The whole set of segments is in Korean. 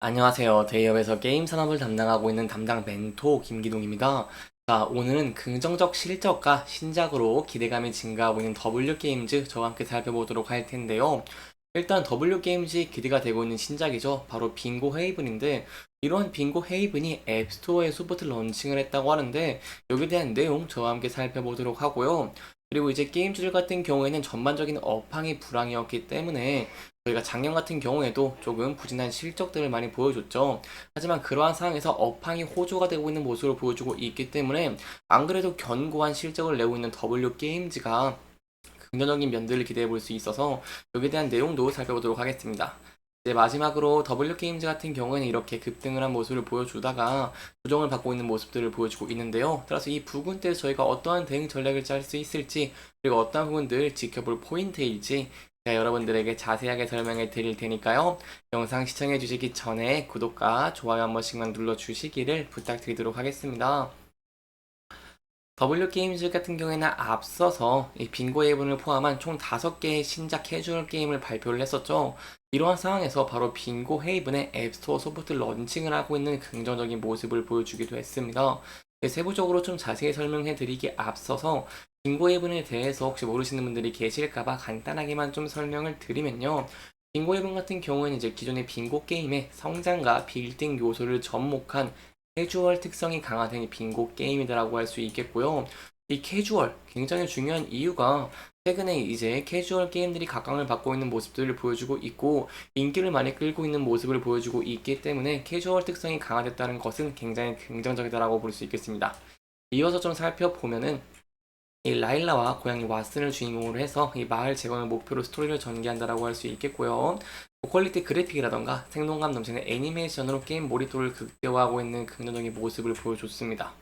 안녕하세요. 데이업에서 게임 산업을 담당하고 있는 담당 멘토 김기동입니다. 자, 오늘은 긍정적 실적과 신작으로 기대감이 증가하고 있는 W게임즈 저와 함께 살펴보도록 할 텐데요. 일단 W게임즈의 기대가 되고 있는 신작이죠. 바로 빙고 헤이븐인데 이러한 빙고 헤이븐이 앱스토어에 소프트 런칭을 했다고 하는데 여기에 대한 내용 저와 함께 살펴보도록 하고요. 그리고 이제 게임주들 같은 경우에는 전반적인 업황이 불황이었기 때문에 저희가 작년 같은 경우에도 조금 부진한 실적들을 많이 보여줬죠. 하지만 그러한 상황에서 업황이 호조가 되고 있는 모습을 보여주고 있기 때문에 안 그래도 견고한 실적을 내고 있는 W 게임즈가 긍정적인 면들을 기대해 볼 수 있어서 여기에 대한 내용도 살펴보도록 하겠습니다. 이제 마지막으로 W 게임즈 같은 경우에는 이렇게 급등을 한 모습을 보여주다가 조정을 받고 있는 모습들을 보여주고 있는데요. 따라서 이 부분대에서 저희가 어떠한 대응 전략을 짤 수 있을지 그리고 어떠한 부분들 지켜볼 포인트일지 제가 여러분들에게 자세하게 설명해 드릴 테니까요. 영상 시청해 주시기 전에 구독과 좋아요 한 번씩만 눌러 주시기를 부탁드리도록 하겠습니다. W게임즈 같은 경우에는 앞서서 이 빙고 예분을 포함한 총 5개의 신작 캐주얼 게임을 발표를 했었죠. 이러한 상황에서 바로 빙고 헤이븐의 앱스토어 소프트 런칭을 하고 있는 긍정적인 모습을 보여주기도 했습니다. 네, 세부적으로 좀 자세히 설명해 드리기에 앞서서 빙고 헤이븐에 대해서 혹시 모르시는 분들이 계실까봐 간단하게만 좀 설명을 드리면요. 빙고 헤이븐 같은 경우에는 이제 기존의 빙고 게임의 성장과 빌딩 요소를 접목한 캐주얼 특성이 강화된 빙고 게임이다라고 할 수 있겠고요. 이 캐주얼 굉장히 중요한 이유가 최근에 이제 캐주얼 게임들이 각광을 받고 있는 모습들을 보여주고 있고 인기를 많이 끌고 있는 모습을 보여주고 있기 때문에 캐주얼 특성이 강화됐다는 것은 굉장히 긍정적이다라고 볼 수 있겠습니다. 이어서 좀 살펴보면은 이 라일라와 고양이 왓슨을 주인공으로 해서 이 마을 재건을 목표로 스토리를 전개한다라고 할 수 있겠고요. 퀄리티 그래픽이라던가 생동감 넘치는 애니메이션으로 게임 몰입도를 극대화하고 있는 긍정적인 모습을 보여줬습니다.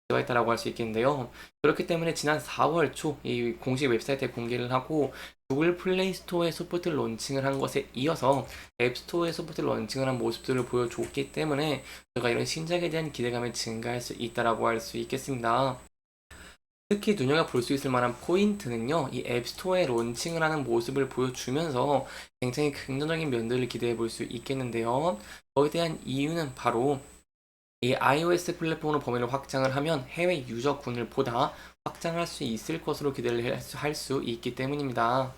되어 있다라고 할 수 있겠는데요. 그렇기 때문에 지난 4월 초 이 공식 웹사이트에 공개를 하고 구글 플레이 스토어에 소프트 런칭을 한 것에 이어서 앱 스토어에 소프트 런칭을 한 모습들을 보여줬기 때문에 제가 이런 신작에 대한 기대감이 증가할 수 있다라고 할 수 있겠습니다. 특히 눈여겨볼 수 있을 만한 포인트는요, 이 앱스토어에 론칭을 하는 모습을 보여주면서 굉장히 긍정적인 면들을 기대해 볼 수 있겠는데요. 거기에 대한 이유는 바로 이 iOS 플랫폼으로 범위를 확장을 하면 해외 유저군을 보다 확장할 수 있을 것으로 기대를 할 수 있기 때문입니다.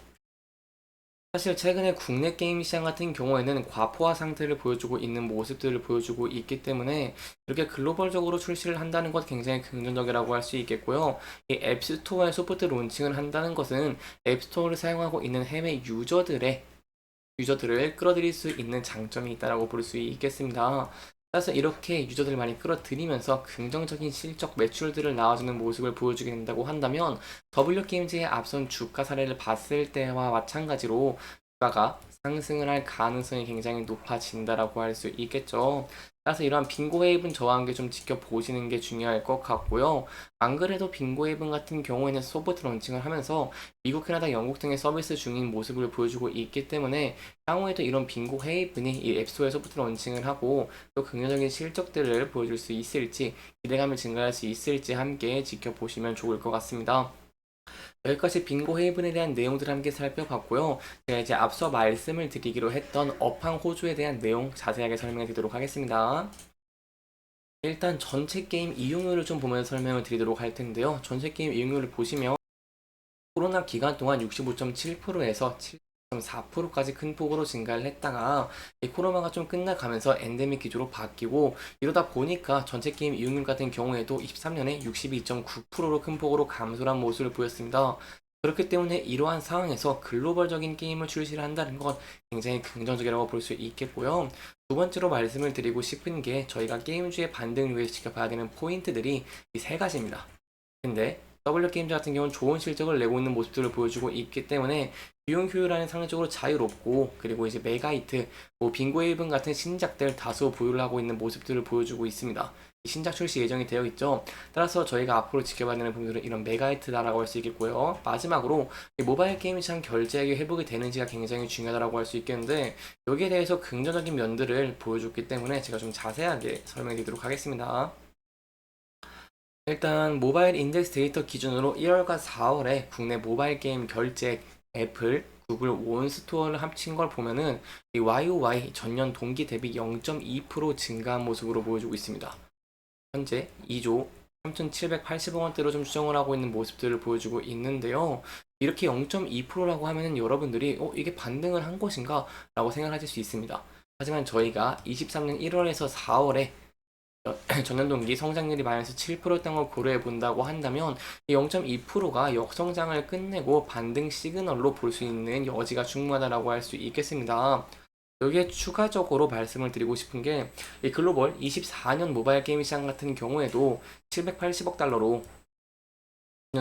사실 최근에 국내 게임 시장 같은 경우에는 과포화 상태를 보여주고 있는 모습들을 보여주고 있기 때문에 이렇게 글로벌적으로 출시를 한다는 것 굉장히 긍정적이라고 할 수 있겠고요. 이 앱스토어에 소프트 론칭을 한다는 것은 앱스토어를 사용하고 있는 해외 유저들을 끌어들일 수 있는 장점이 있다라고 볼 수 있겠습니다. 따라서 이렇게 유저들을 많이 끌어들이면서 긍정적인 실적 매출들을 나와주는 모습을 보여주게 된다고 한다면 W게임즈의 앞선 주가 사례를 봤을 때와 마찬가지로 주가가 상승을 할 가능성이 굉장히 높아진다라고 할 수 있겠죠. 따라서 이러한 빙고 헤이븐 저와 함께 좀 지켜보시는 게 중요할 것 같고요. 안 그래도 빙고 헤이븐 같은 경우에는 소프트 런칭을 하면서 미국, 캐나다, 영국 등의 서비스 중인 모습을 보여주고 있기 때문에 향후에도 이런 빙고 헤이븐이 이 앱스토어에 소프트 런칭을 하고 또 긍정적인 실적들을 보여줄 수 있을지 기대감을 증가할 수 있을지 함께 지켜보시면 좋을 것 같습니다. 여기까지 빙고 헤이븐에 대한 내용들 함께 살펴봤고요. 제가 이제 앞서 말씀을 드리기로 했던 업황 호주에 대한 내용 자세하게 설명해 드리도록 하겠습니다. 일단 전체 게임 이용률을 좀 보면서 설명을 드리도록 할 텐데요. 전체 게임 이용률을 보시면 코로나 기간 동안 65.7%에서 7.4%까지 큰 폭으로 증가를 했다가 이 코로나가 좀 끝나가면서 엔데믹 기조로 바뀌고 이러다 보니까 전체 게임 이용률 같은 경우에도 23년에 62.9%로 큰 폭으로 감소한 모습을 보였습니다. 그렇기 때문에 이러한 상황에서 글로벌적인 게임을 출시를 한다는 건 굉장히 긍정적이라고 볼 수 있겠고요. 두 번째로 말씀을 드리고 싶은 게 저희가 게임주의 반등을 위해서 지켜봐야 되는 포인트들이 이 세 가지입니다. 근데 W게임즈 같은 경우는 좋은 실적을 내고 있는 모습들을 보여주고 있기 때문에 비용 효율화는 상대적으로 자유롭고 그리고 이제 메가히트, 뭐 빙고 일븐 같은 신작들 다수 보유를 하고 있는 모습들을 보여주고 있습니다. 신작 출시 예정이 되어 있죠. 따라서 저희가 앞으로 지켜봐야 되는 부분들은 이런 메가히트다라고 할 수 있겠고요. 마지막으로 모바일 게임 시장 결제액이 회복이 되는지가 굉장히 중요하다고 할 수 있겠는데 여기에 대해서 긍정적인 면들을 보여줬기 때문에 제가 좀 자세하게 설명해 드리도록 하겠습니다. 일단 모바일 인덱스 데이터 기준으로 1월과 4월에 국내 모바일 게임 결제 앱을 구글 온스토어를 합친 걸 보면은 이 YOY 전년 동기 대비 0.2% 증가한 모습으로 보여주고 있습니다. 현재 2조 3,780억 원대로 좀 추정을 하고 있는 모습들을 보여주고 있는데요. 이렇게 0.2%라고 하면은 여러분들이 이게 반등을 한 것인가? 라고 생각하실 수 있습니다. 하지만 저희가 23년 1월에서 4월에 전년 동기 성장률이 마이너스 7%였던 걸 고려해 본다고 한다면 0.2%가 역성장을 끝내고 반등 시그널로 볼 수 있는 여지가 충분하다고 할 수 있겠습니다. 여기에 추가적으로 말씀을 드리고 싶은 게 이 글로벌 24년 모바일 게임 시장 같은 경우에도 780억 달러로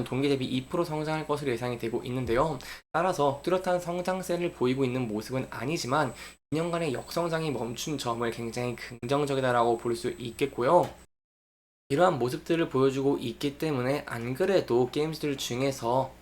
동기 대비 2% 성장할 것으로 예상이 되고 있는데요. 따라서 뚜렷한 성장세를 보이고 있는 모습은 아니지만 2년간의 역성장이 멈춘 점을 굉장히 긍정적이다라고 볼 수 있겠고요. 이러한 모습들을 보여주고 있기 때문에 안 그래도 게임즈들 중에서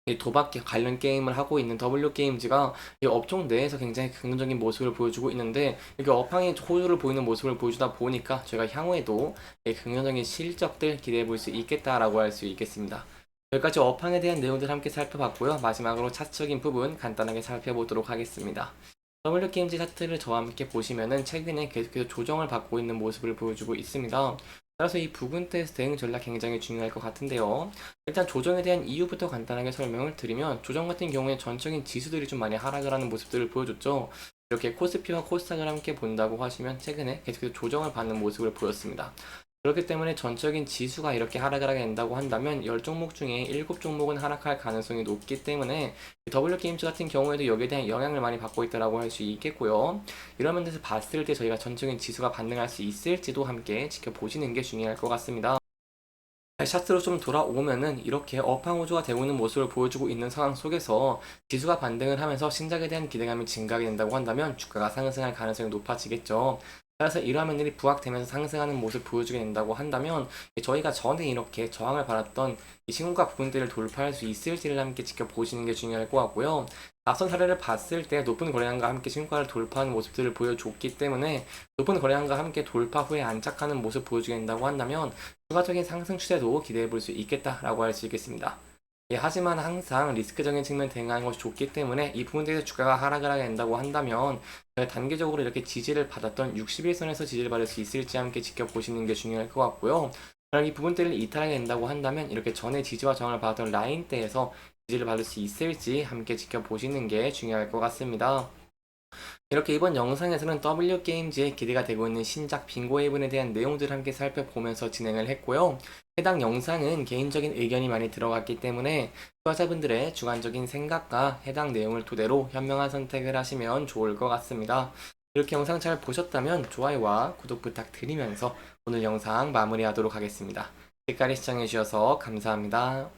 이 도박 관련 게임을 하고 있는 W게임즈가 이 업종 내에서 굉장히 긍정적인 모습을 보여주고 있는데 이렇게 업황이 호조를 보이는 모습을 보여주다 보니까 저희가 향후에도 이 긍정적인 실적들 기대해 볼 수 있겠다라고 할 수 있겠습니다. 여기까지 업황에 대한 내용들 함께 살펴봤고요. 마지막으로 차트적인 부분 간단하게 살펴보도록 하겠습니다. W게임즈 차트를 저와 함께 보시면은 최근에 계속해서 조정을 받고 있는 모습을 보여주고 있습니다. 따라서 이 부분 때에서 대응 전략 굉장히 중요할 것 같은데요. 일단 조정에 대한 이유부터 간단하게 설명을 드리면 조정 같은 경우에 전적인 지수들이 좀 많이 하락을 하는 모습들을 보여줬죠. 이렇게 코스피와 코스닥을 함께 본다고 하시면 최근에 계속해서 조정을 받는 모습을 보였습니다. 그렇기 때문에 전적인 지수가 이렇게 하락을 하게 된다고 한다면 10종목 중에 7종목은 하락할 가능성이 높기 때문에 W게임즈 같은 경우에도 여기에 대한 영향을 많이 받고 있다고 할 수 있겠고요. 이런 면에서 봤을 때 저희가 전적인 지수가 반등할 수 있을지도 함께 지켜보시는 게 중요할 것 같습니다. 샷으로 좀 돌아오면은 이렇게 업황 호조가 되고 있는 모습을 보여주고 있는 상황 속에서 지수가 반등을 하면서 신작에 대한 기대감이 증가하게 된다고 한다면 주가가 상승할 가능성이 높아지겠죠. 따라서 이러한 면들이 부각되면서 상승하는 모습을 보여주게 된다고 한다면 저희가 전에 이렇게 저항을 받았던 이 신고가 부분들을 돌파할 수 있을지를 함께 지켜보시는 게 중요할 것 같고요. 앞선 사례를 봤을 때 높은 거래량과 함께 신고가를 돌파하는 모습들을 보여줬기 때문에 높은 거래량과 함께 돌파 후에 안착하는 모습 보여주게 된다고 한다면 추가적인 상승 추세도 기대해 볼 수 있겠다라고 할 수 있겠습니다. 하지만 항상 리스크적인 측면 대응하는 것이 좋기 때문에 이 부분에서 주가가 하락을 하게 된다고 한다면 단기적으로 이렇게 지지를 받았던 61선에서 지지를 받을 수 있을지 함께 지켜보시는 게 중요할 것 같고요. 만약 이 부분대를 이탈하게 된다고 한다면 이렇게 전에 지지와 저항을 받았던 라인대에서 지지를 받을 수 있을지 함께 지켜보시는 게 중요할 것 같습니다. 이렇게 이번 영상에서는 W게임즈에 기대가 되고 있는 신작 빙고웨이븐에 대한 내용들을 함께 살펴보면서 진행을 했고요. 해당 영상은 개인적인 의견이 많이 들어갔기 때문에 투자자분들의 주관적인 생각과 해당 내용을 토대로 현명한 선택을 하시면 좋을 것 같습니다. 이렇게 영상 잘 보셨다면 좋아요와 구독 부탁드리면서 오늘 영상 마무리하도록 하겠습니다. 끝까지 시청해주셔서 감사합니다.